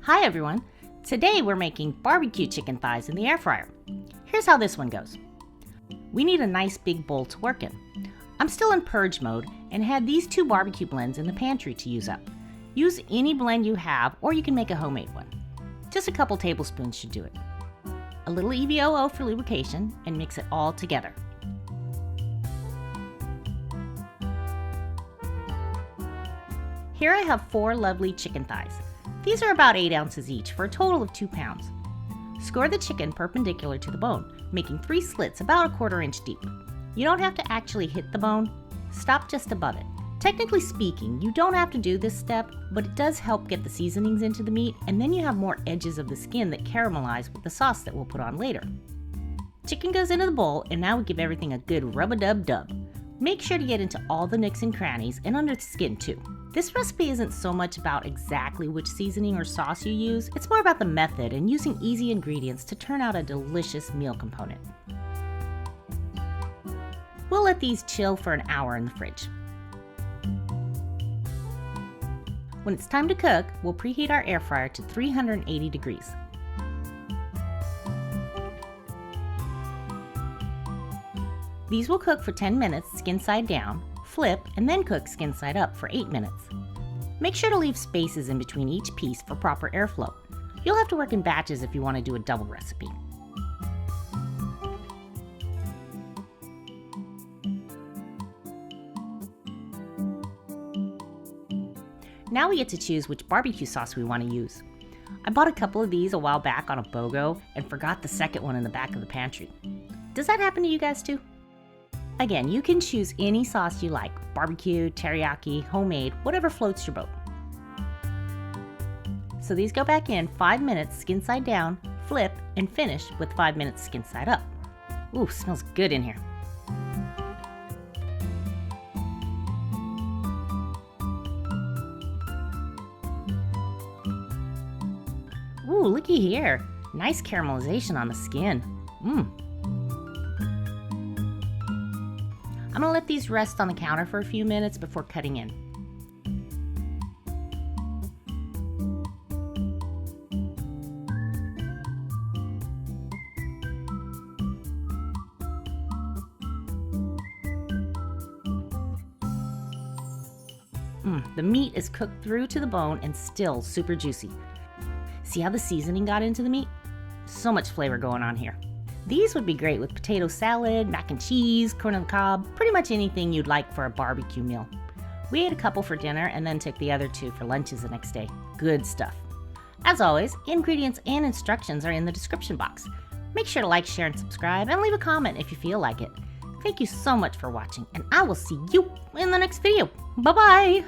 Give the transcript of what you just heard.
Hi everyone! Today we're making barbecue chicken thighs in the air fryer. Here's how this one goes. We need a nice big bowl to work in. I'm still in purge mode and had these 2 barbecue blends in the pantry to use up. Use any blend you have or you can make a homemade one. Just a couple tablespoons should do it. A little EVOO for lubrication and mix it all together. Here I have 4 lovely chicken thighs. These are about 8 ounces each for a total of 2 pounds. Score the chicken perpendicular to the bone, making 3 slits about a 1/4 inch deep. You don't have to actually hit the bone, stop just above it. Technically speaking, you don't have to do this step, but it does help get the seasonings into the meat, and then you have more edges of the skin that caramelize with the sauce that we'll put on later. Chicken goes into the bowl, and now we give everything a good rub-a-dub-dub. Make sure to get into all the nooks and crannies and under the skin too. This recipe isn't so much about exactly which seasoning or sauce you use, it's more about the method and using easy ingredients to turn out a delicious meal component. We'll let these chill for an hour in the fridge. When it's time to cook, we'll preheat our air fryer to 380 degrees. These will cook for 10 minutes skin side down, flip, and then cook skin side up for 8 minutes. Make sure to leave spaces in between each piece for proper airflow. You'll have to work in batches if you want to do a double recipe. Now we get to choose which barbecue sauce we want to use. I bought a couple of these a while back on a BOGO and forgot the second one in the back of the pantry. Does that happen to you guys too? Again, you can choose any sauce you like, barbecue, teriyaki, homemade, whatever floats your boat. So these go back in 5 minutes skin side down, flip, and finish with 5 minutes skin side up. Ooh, smells good in here. Ooh, looky here. Nice caramelization on the skin. I'm gonna let these rest on the counter for a few minutes before cutting in. The meat is cooked through to the bone and still super juicy. See how the seasoning got into the meat? So much flavor going on here. These would be great with potato salad, mac and cheese, corn on the cob, pretty much anything you'd like for a barbecue meal. We ate a couple for dinner and then took the other 2 for lunches the next day. Good stuff. As always, ingredients and instructions are in the description box. Make sure to like, share, and subscribe, and leave a comment if you feel like it. Thank you so much for watching, and I will see you in the next video. Bye-bye!